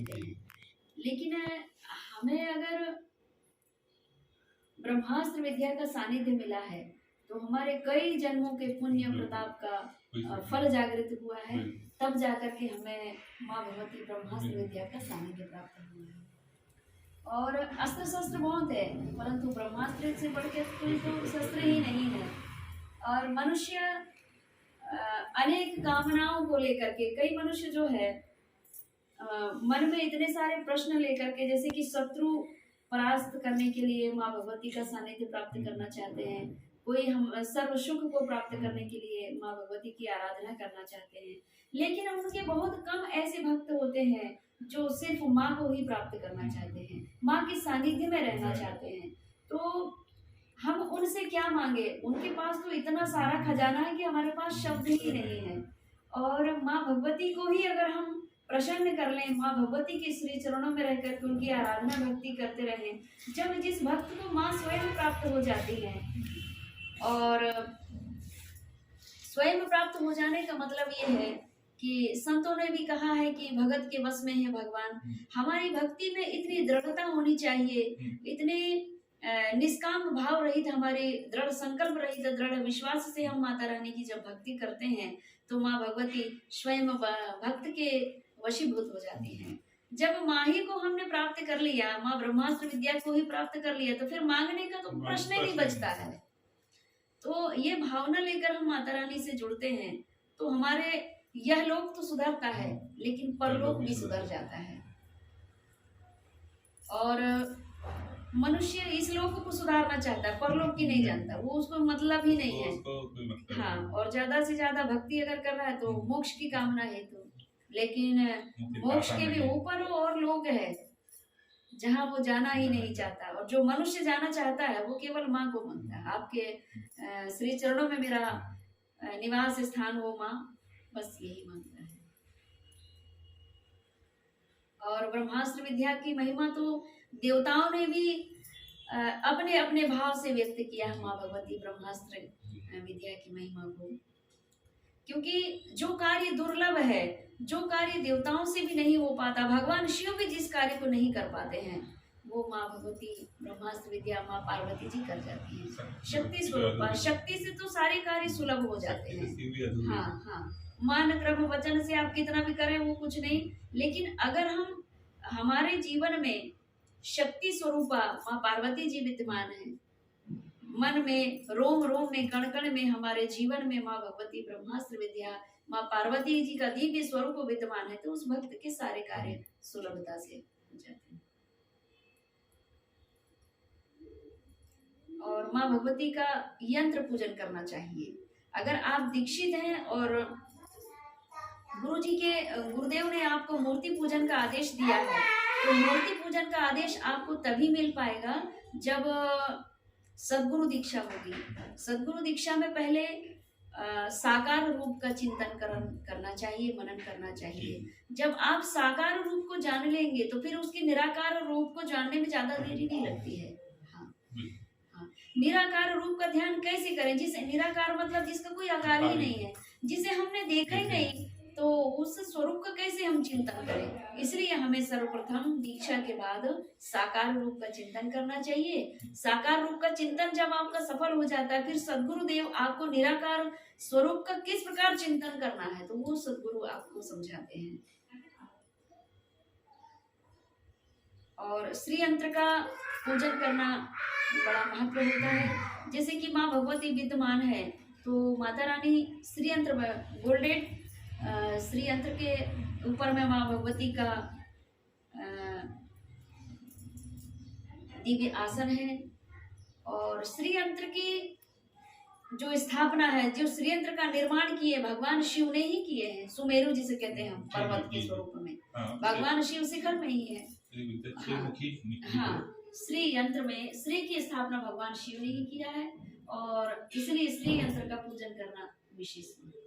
कहीं। लेकिन हमें अगर ब्रह्मास्त्र विद्या का सानिध्य मिला है तो हमारे कई जन्मों के पुण्य प्रताप का फल जागृत हुआ है, तब जाकर के हमें माँ भगवती ब्रह्मास्त्र विद्या का सानिध्य प्राप्त हुआ है। और अस्त्र शस्त्र बहुत है, परंतु ब्रह्मास्त्र से बढ़ के कोई तो शस्त्र ही नहीं है। और मनुष्य अनेक कामनाओं को लेकर के, कई मनुष्य जो है मन में इतने सारे प्रश्न लेकर के, जैसे कि शत्रु परास्त करने के लिए माँ भगवती का सानिध्य प्राप्त करना चाहते हैं, कोई हम सर्व सुख को प्राप्त करने के लिए माँ भगवती की आराधना करना चाहते हैं। लेकिन उनके बहुत कम ऐसे भक्त होते हैं जो सिर्फ माँ को ही प्राप्त करना चाहते हैं, माँ के सानिध्य में रहना चाहते हैं। तो हम उनसे क्या मांगे, उनके पास तो इतना सारा खजाना है कि हमारे पास शब्द ही नहीं है। और माँ भगवती को ही अगर हम प्रसन्न कर लें, माँ भगवती के श्री चरणों में रहकर के उनकी आराधना भक्ति करते रहें, जब जिस भक्त को माँ स्वयं प्राप्त हो जाती है, और स्वयं प्राप्त हो जाने का मतलब ये है कि संतों ने भी कहा है कि भगत के वश में है भगवान। हमारी भक्ति में इतनी दृढ़ता होनी चाहिए, इतने निष्काम भाव रहित, हमारे दृढ़ संकल्प रहित, दृढ़ विश्वास से हम माता रानी की जब भक्ति करते हैं तो माँ भगवती स्वयं भक्त के वशीभूत हो जाती हैं। जब माँ ही को हमने प्राप्त कर लिया, माँ ब्रह्मास्त्र विद्या को ही प्राप्त कर लिया, तो फिर मांगने का तो प्रश्न ही नहीं बचता है। तो ये भावना लेकर हम माता रानी से जुड़ते हैं तो हमारे यह लोक तो सुधरता है, लेकिन परलोक भी सुधर जाता है। और मनुष्य इस लोक को सुधारना चाहता है, परलोक की नहीं जानता, वो उसको मतलब ही नहीं है। हाँ, और ज्यादा से ज्यादा भक्ति अगर कर रहा है तो मोक्ष की कामना है तो, लेकिन मोक्ष के भी ऊपर और लोक है जहाँ वो जाना ही नहीं चाहता। और जो मनुष्य जाना चाहता है वो केवल माँ को मांगता है, आपके श्री चरणों में मेरा निवास स्थान हो माँ, बस यही मांगता है। और ब्रह्मास्त्र विद्या की महिमा तो देवताओं ने भी अपने अपने भाव से व्यक्त किया है माँ भगवती ब्रह्मास्त्र विद्या की महिमा को, क्योंकि जो कार्य दुर्लभ है, जो कार्य देवताओं से भी नहीं हो पाता, भगवान शिव भी जिस कार्य को नहीं कर पाते हैं, वो माँ भगवती ब्रह्मास्त्र विद्या माँ पार्वती जी कर जाती हैं। शक्ति स्वरूप, शक्ति से तो सारे कार्य सुलभ हो जाते हैं। हाँ हाँ, मान क्रम वचन से आप कितना भी करें वो कुछ नहीं, लेकिन अगर हम हमारे जीवन में शक्ति स्वरूपा माँ पार्वती जी विद्यमान है, मन में, रोम रोम में, कण कण में, हमारे जीवन में माँ भगवती ब्रह्मास्त्र विद्या माँ पार्वती जी का दिव्य स्वरूप विद्यमान है, तो उस भक्त के सारे कार्य सुलभता से हो जाते हैं। और माँ भगवती का यंत्र पूजन करना चाहिए। अगर आप दीक्षित हैं और गुरु जी के, गुरुदेव ने आपको मूर्ति पूजन का आदेश दिया है, तो मूर्ति पूजन का आदेश आपको तभी मिल पाएगा जब सद्गुरु दीक्षा होगी। सद्गुरु दीक्षा में पहले साकार रूप का चिंतन करना चाहिए, मनन करना चाहिए। जब आप साकार रूप को जान लेंगे तो फिर उसके निराकार रूप को जानने में ज्यादा देरी नहीं लगती है। हाँ हाँ, निराकार रूप का ध्यान कैसे करें? जिसे निराकार मतलब जिसका कोई आकार ही नहीं है, जिसे हमने देखा ही नहीं, तो उस स्वरूप का कैसे हम चिंतन करें? इसलिए हमें सर्वप्रथम दीक्षा के बाद साकार रूप का चिंतन करना चाहिए। साकार रूप का चिंतन जब आपका सफल हो जाता है, फिर सद्गुरु देव आपको निराकार स्वरूप का किस प्रकार चिंतन करना है, तो वो सद्गुरु आपको समझाते हैं। और श्री यंत्र का पूजन करना बड़ा महत्व होता है। जैसे कि माँ भगवती विद्यमान है तो माता रानी श्री यंत्र गोल्डेड श्री यंत्र के ऊपर में माँ भगवती का दिव्य आसन है। और श्री यंत्र की जो स्थापना है, जो श्री यंत्र का निर्माण किए भगवान शिव ने ही किए हैं। सुमेरु जिसे कहते हैं हम, पर्वत के स्वरूप में भगवान शिव शिखर में ही है। हाँ, श्री यंत्र में श्री की स्थापना भगवान शिव ने ही किया है, और इसलिए श्री यंत्र का पूजन करना विशेष है।